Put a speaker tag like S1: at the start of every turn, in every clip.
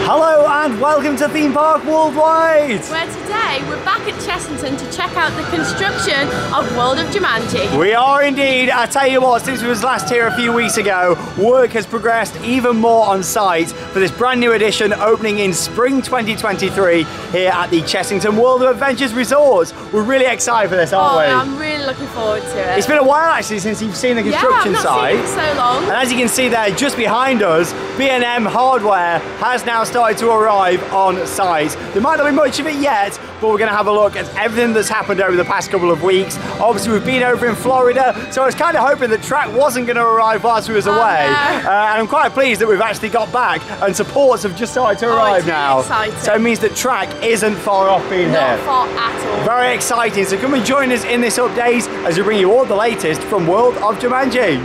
S1: Hello and welcome to Theme Park Worldwide!
S2: Where today we're back at Chessington to check out the construction of World of Jumanji.
S1: We are indeed. I tell you what, since we was last here a few weeks ago, work has progressed even more on site for this brand new edition opening in spring 2023 here at the Chessington World of Adventures Resort. We're really excited for this, aren't we?
S2: I'm really looking forward to it.
S1: It's been a while actually since you've seen the construction site.
S2: Yeah, I've not seen it for so long.
S1: And as you can see there, just behind us, B&M hardware has now started to arrive on site. There might not be much of it yet, but we're going to have a look at everything that's happened over the past couple of weeks. Obviously, we've been over in Florida, so I was kind of hoping the track wasn't going to arrive whilst we was away.
S2: No.
S1: And I'm quite pleased that we've actually got back, and supports have just started to arrive
S2: it's really
S1: now.
S2: exciting.
S1: So it means that track isn't far off being here.
S2: Not far at all.
S1: Very exciting. So come and join us in this update as we bring you all the latest from World of Jumanji.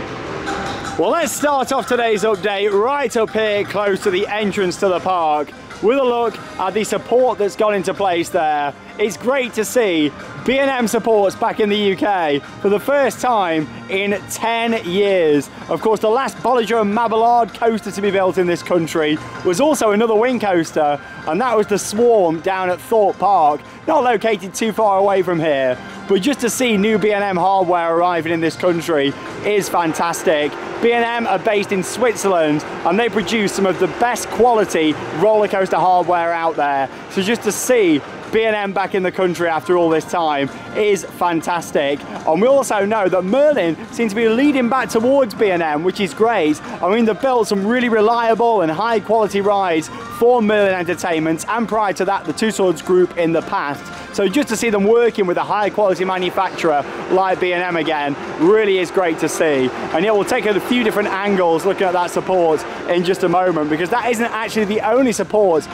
S1: Well, let's start off today's update right up here close to the entrance to the park with a look at the support that's gone into place there. It's great to see B&M supports back in the UK for the first time in 10 years. Of course, the last Bolliger Mabillard coaster to be built in this country was also another wing coaster, and that was the Swarm down at Thorpe Park, not located too far away from here. But just to see new B&M hardware arriving in this country is fantastic. B&M are based in Switzerland and they produce some of the best quality roller coaster hardware out there. So just to see B&M back in the country after all this time is fantastic. And we also know that Merlin seems to be leading back towards B&M, which is great. I mean, they've built some really reliable and high quality rides for Merlin Entertainment, and prior to that, the Two Swords Group in the past. So just to see them working with a high quality manufacturer like B&M again really is great to see. And yeah, we'll take a few different angles looking at that support in just a moment, because that isn't actually the only support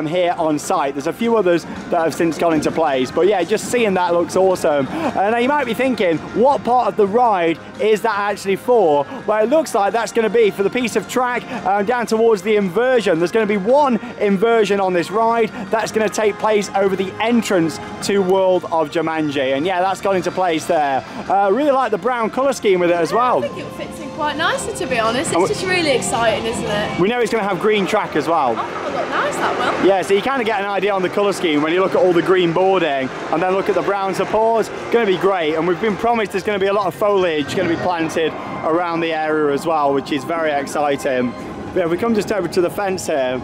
S1: here on site. There's a few others that have since gone into place, but yeah, just seeing that looks awesome. Now you might be thinking, what part of the ride is that actually for? Well, it looks like that's going to be for the piece of track down towards the inversion. There's going to be one inversion on this ride that's going to take place over the entrance to World of Jumanji, and yeah, that's gone into place there. Really like the brown colour scheme with it as well.
S2: I think it fits in quite nicely, to be honest. It's just really exciting, isn't it?
S1: We know it's going to have green track as well.
S2: Oh, that'll look nice, that will.
S1: Yeah, so you kind of get an idea on the colour scheme when you look at all the green boarding and then look at the brown support. It's going to be great, and we've been promised there's going to be a lot of foliage going to be planted around the area as well, which is very exciting. But if we come just over to the fence here,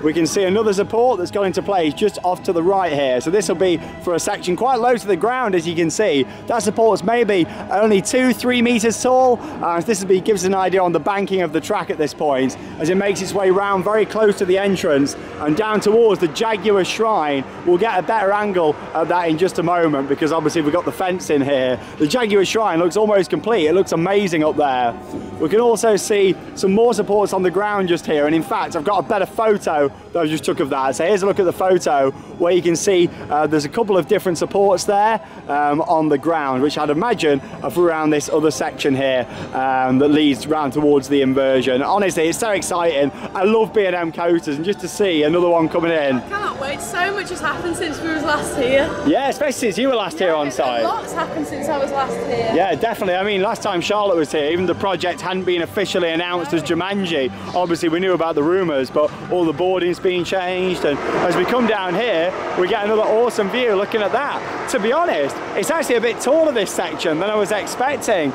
S1: we can see another support that's gone into place just off to the right here. So this will be for a section quite low to the ground, as you can see. That support's maybe only 2-3 meters tall. This will gives us an idea on the banking of the track at this point, as it makes its way round very close to the entrance and down towards the Jaguar Shrine. We'll get a better angle of that in just a moment, because obviously we've got the fence in here. The Jaguar Shrine looks almost complete. It looks amazing up there. We can also see some more supports on the ground just here, and in fact I've got a better photo that I just took of that. So here's a look at the photo where you can see there's a couple of different supports there on the ground, which I'd imagine are around this other section here that leads round towards the inversion. Honestly, it's so exciting. I love B&M coasters, and just to see another one coming in.
S2: I cannot wait. So much has happened since we was last here.
S1: Yeah, especially since you were last here on site.
S2: A lot's happened since I was last here.
S1: Yeah, definitely. I mean, last time Charlotte was here, even the project hadn't been officially announced as Jumanji. Obviously, we knew about the rumours, but all the boarding's been changed, and as we come down here, we get another awesome view looking at that. To be honest, it's actually a bit taller, this section, than I was expecting.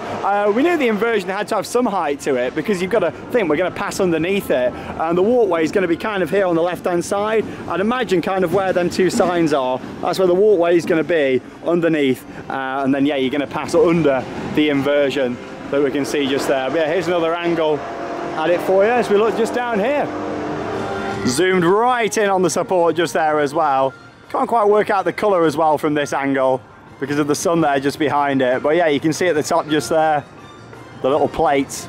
S1: We knew the inversion had to have some height to it, because you've got to think we're going to pass underneath it, and the walkway is going to be kind of here on the left-hand side. I'd imagine kind of where them two signs are. That's where the walkway is going to be, underneath, and then yeah, you're going to pass under the inversion that we can see just there. But yeah, here's another angle at it for you as we look just down here. Zoomed right in on the support just there as well. Can't quite work out the colour as well from this angle because of the sun there just behind it. But yeah, you can see at the top just there, the little plates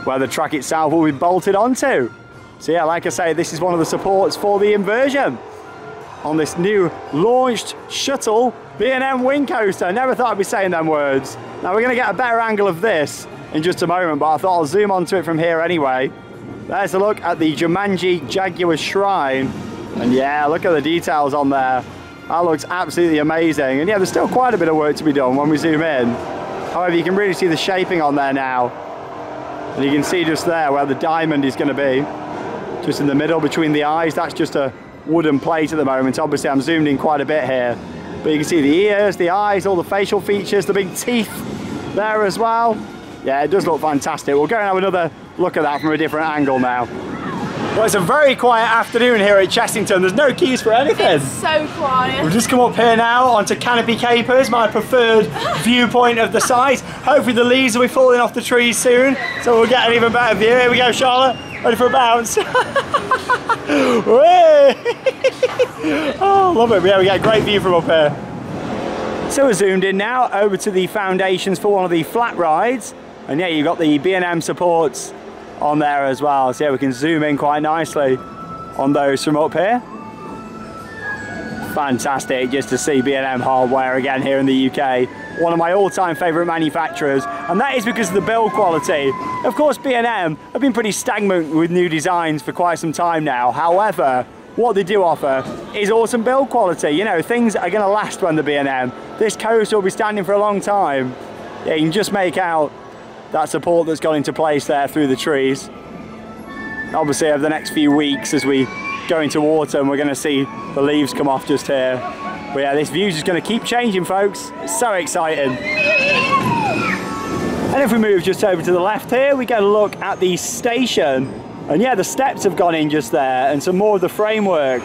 S1: where the track itself will be bolted onto. So yeah, like I say, this is one of the supports for the inversion on this new launched shuttle B&M wing coaster. I never thought I'd be saying them words. Now we're going to get a better angle of this in just a moment, but I thought I'll zoom onto it from here anyway. There's a look at the Jumanji Jaguar Shrine, and yeah, look at the details on there. That looks absolutely amazing, and yeah, there's still quite a bit of work to be done when we zoom in. However, you can really see the shaping on there now, and you can see just there where the diamond is going to be. just in the middle between the eyes. That's just a wooden plate at the moment. Obviously I'm zoomed in quite a bit here, but you can see the ears, the eyes, all the facial features, the big teeth there as well. Yeah, it does look fantastic. We'll go and have another look at that from a different angle now. Well, it's a very quiet afternoon here at Chessington. There's no queues for anything.
S2: It's so quiet.
S1: We've just come up here now onto Canopy Capers, my preferred viewpoint of the site. Hopefully the leaves will be falling off the trees soon, so we'll get an even better view. Here we go, Charlotte. Ready for a bounce? Oh, love it. Yeah, we get a great view from up here. So we're zoomed in now over to the foundations for one of the flat rides. And yeah, you've got the B&M supports on there as well. So yeah, we can zoom in quite nicely on those from up here. Fantastic just to see B&M hardware again here in the UK. One of my all-time favourite manufacturers, and that is because of the build quality. Of course, B&M have been pretty stagnant with new designs for quite some time now. However, what they do offer is awesome build quality. You know, things are going to last when the B&M. This coaster will be standing for a long time. Yeah, you can just make out that support that's gone into place there through the trees. Obviously over the next few weeks as we go into autumn, we're going to see the leaves come off just here. But yeah, this view's just going to keep changing, folks. It's so exciting. And if we move just over to the left here, we get a look at the station. And yeah, the steps have gone in just there, and some more of the framework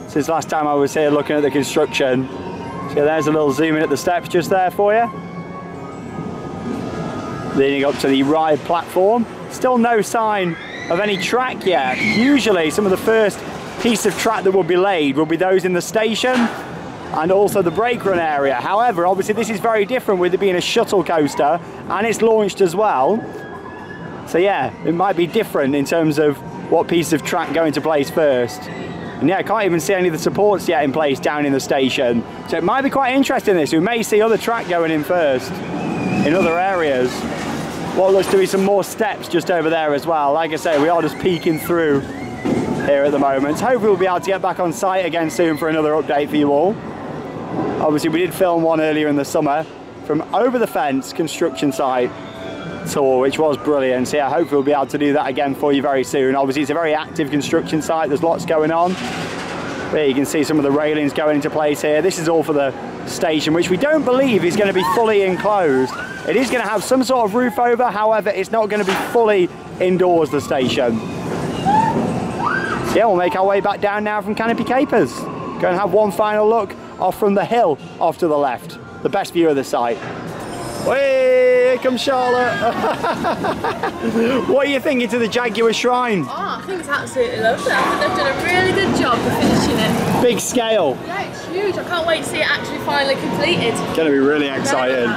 S1: since last time I was here looking at the construction. So yeah, there's a little zoom in at the steps just there for you. Leading up to the ride platform. Still no sign of any track yet. Usually some of the first piece of track that will be laid will be those in the station and also the brake run area. However, obviously this is very different with it being a shuttle coaster and it's launched as well. So yeah, it might be different in terms of what piece of track go into place first. And yeah, I can't even see any of the supports yet in place down in the station. So it might be quite interesting this. We may see other track going in first in other areas. What looks to be some more steps just over there as well. Like I say, we are just peeking through here at the moment. Hopefully we'll be able to get back on site again soon for another update for you all. Obviously we did film one earlier in the summer from over the fence construction site tour, which was brilliant. So yeah, hopefully we'll be able to do that again for you very soon. Obviously it's a very active construction site, there's lots going on. There you can see some of the railings going into place here. This is all for the station, which we don't believe is going to be fully enclosed. It is going to have some sort of roof over, however it's not going to be fully indoors, the station. So yeah, we'll make our way back down now from Canopy Capers. Go and have one final look off from the hill off to the left. The best view of the site. Hey, here comes Charlotte. What are you thinking to the Jaguar Shrine?
S2: Oh, I think it's absolutely lovely. I think they've done a really good job of finishing it.
S1: Big scale.
S2: Yeah, it's huge. I can't wait to see it actually finally completed.
S1: It's going to be really exciting.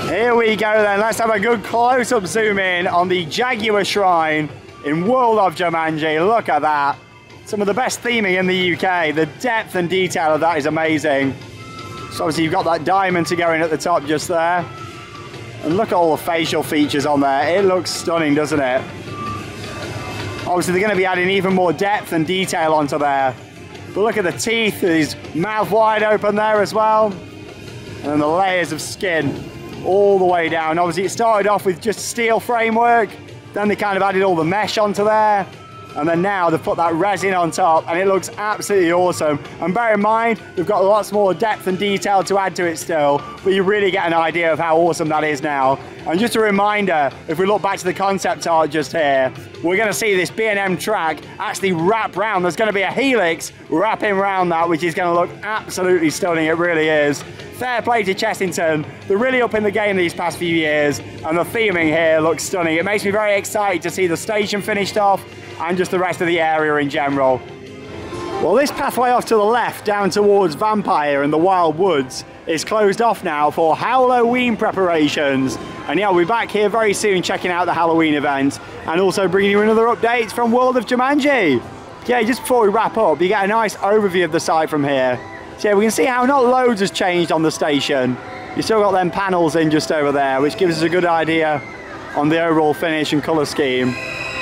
S1: Here we go then. Let's have a good close-up zoom in on the Jaguar Shrine in World of Jumanji. Look at that. Some of the best theming in the UK. The depth and detail of that is amazing. So obviously you've got that diamond to go in at the top just there. And look at all the facial features on there. It looks stunning, doesn't it? Obviously they're going to be adding even more depth and detail onto there. But look at the teeth, his mouth wide open there as well. And then the layers of skin all the way down. Obviously it started off with just steel framework. Then they kind of added all the mesh onto there. And then now they've put that resin on top and it looks absolutely awesome. And bear in mind, they've got lots more depth and detail to add to it still, but you really get an idea of how awesome that is now. And just a reminder, if we look back to the concept art just here, we're going to see this B&M track actually wrap round. There's going to be a helix wrapping round that, which is going to look absolutely stunning. It really is. Fair play to Chessington. They're really up in the game these past few years, and the theming here looks stunning. It makes me very excited to see the station finished off and just the rest of the area in general. Well, this pathway off to the left down towards Vampire and the Wild Woods is closed off now for Halloween preparations. And yeah, we'll be back here very soon checking out the Halloween event and also bringing you another update from World of Jumanji. Yeah, just before we wrap up, you get a nice overview of the site from here. So yeah, we can see how not loads has changed on the station. You still got them panels in just over there, which gives us a good idea on the overall finish and colour scheme.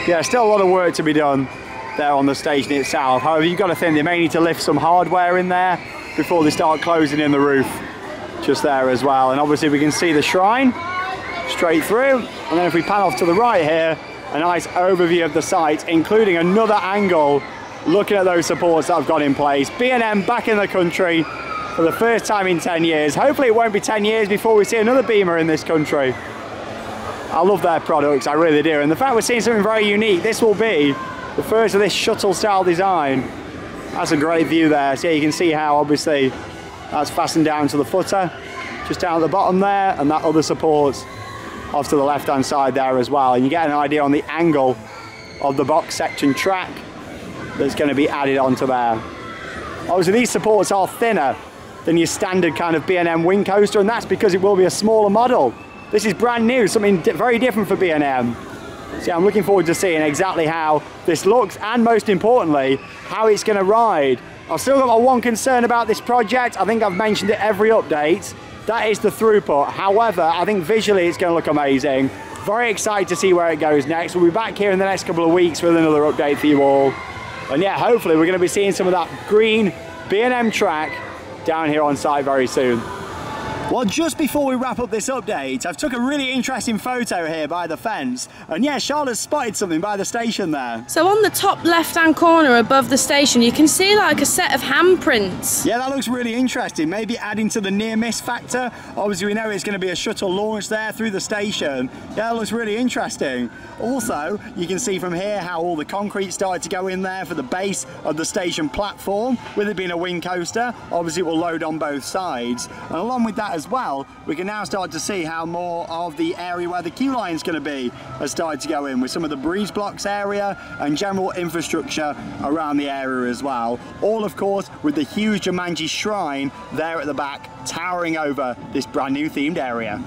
S1: Yeah, still a lot of work to be done there on the station itself. However, you've got to think they may need to lift some hardware in there before they start closing in the roof just there as well. And obviously we can see the shrine straight through. And then if we pan off to the right here, a nice overview of the site, including another angle looking at those supports that have got in place. B&M back in the country for the first time in 10 years. Hopefully it won't be 10 years before we see another Beamer in this country. I love their products, I really do. And the fact we're seeing something very unique, this will be the first of this shuttle style design. That's a great view there. So you can see how obviously that's fastened down to the footer, just down at the bottom there, and that other supports off to the left hand side there as well. And you get an idea on the angle of the box section track that's going to be added onto there. Obviously these supports are thinner than your standard kind of B&M wing coaster, and that's because it will be a smaller model. This is brand new, something very different for B&M. So I'm looking forward to seeing exactly how this looks, and most importantly, how it's going to ride. I've still got my one concern about this project. I think I've mentioned it every update. That is the throughput. However, I think visually it's going to look amazing. Very excited to see where it goes next. We'll be back here in the next couple of weeks with another update for you all. And yeah, hopefully we're going to be seeing some of that green B&M track down here on site very soon. Well, just before we wrap up this update, I've took a really interesting photo here by the fence. And yeah, Charlotte's spotted something by the station there.
S2: So on the top left-hand corner above the station, you can see like a set of handprints.
S1: Yeah, that looks really interesting. Maybe adding to the near-miss factor. Obviously, we know it's going to be a shuttle launch there through the station. Yeah, that looks really interesting. Also, you can see from here how all the concrete started to go in there for the base of the station platform. With it being a wing coaster, obviously it will load on both sides. And along with that as well, we can now start to see how more of the area where the queue line is going to be has started to go in, with some of the breeze blocks area and general infrastructure around the area as well. All, of course, with the huge Jumanji Shrine there at the back, towering over this brand new themed area.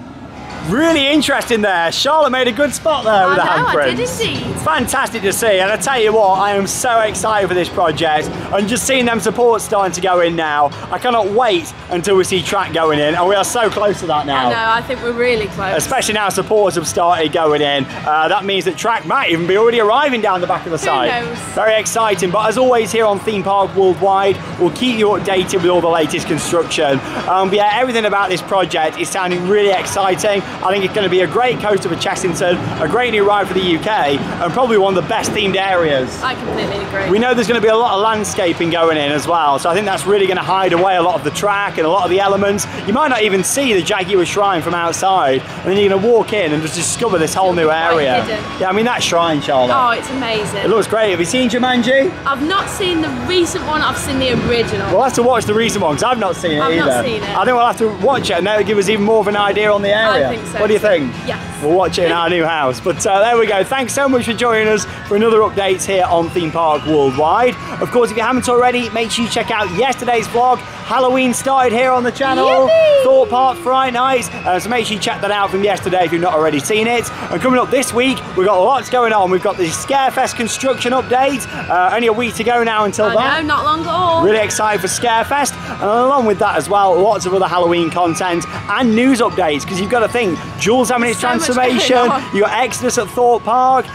S1: Really interesting there. Charlotte made a good spot there with the handprints.
S2: I did indeed.
S1: Fantastic to see, and I tell you what, I am so excited for this project, and just seeing them supports starting to go in now, I cannot wait until we see track going in, and we are so close to that now.
S2: I know, I think we're really close.
S1: Especially now supports have started going in. That means that track might even be already arriving down the back of the site.
S2: Who knows?
S1: Very exciting, but as always here on Theme Park Worldwide, we'll keep you updated with all the latest construction. But yeah, everything about this project is sounding really exciting. I think it's going to be a great coaster for Chessington, a great new ride for the UK, and probably one of the best themed areas.
S2: I completely agree.
S1: We know there's going to be a lot of landscaping going in as well, so I think that's really going to hide away a lot of the track and a lot of the elements. You might not even see the Jaguar Shrine from outside, and then you're going to walk in and just discover this whole new area. Yeah, I mean that shrine, Charlotte.
S2: Oh, it's amazing.
S1: It looks great. Have you seen Jumanji?
S2: I've not seen the recent one, I've seen the original.
S1: We'll have to watch the recent one, because I've not seen it either.
S2: I've not seen it.
S1: I think we'll have to watch it, and that'll give us even more of an idea on the area.
S2: I think so.
S1: What do you think?
S2: Yes.
S1: We'll watch it in our new house. But there we go. Thanks so much for joining us for another update here on Theme Park Worldwide. Of course, if you haven't already, make sure you check out yesterday's vlog. Halloween started here on the channel.
S2: Yippee!
S1: Thought Park Fright Nights. So make sure you check that out from yesterday if you've not already seen it. And coming up this week, we've got lots going on. We've got the Scarefest construction update. Only a week to go now until that.
S2: No, not long at all.
S1: Really excited for Scarefest. And along with that as well, lots of other Halloween content and news updates, because you've got to think, Jules having its transformation, you've got Exodus at Thorpe Park,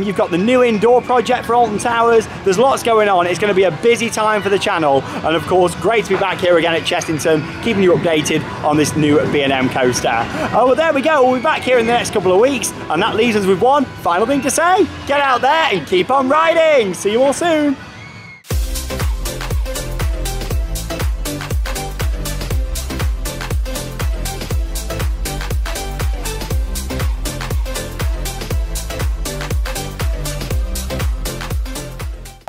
S1: you've got the new indoor project for Alton Towers. There's lots going on. It's going to be a busy time for the channel, and of course great to be back here again at Chessington, keeping you updated on this new B&M coaster. Oh, well, there we go. We'll be back here in the next couple of weeks, and that leaves us with one final thing to say: get out there and keep on riding. See you all soon.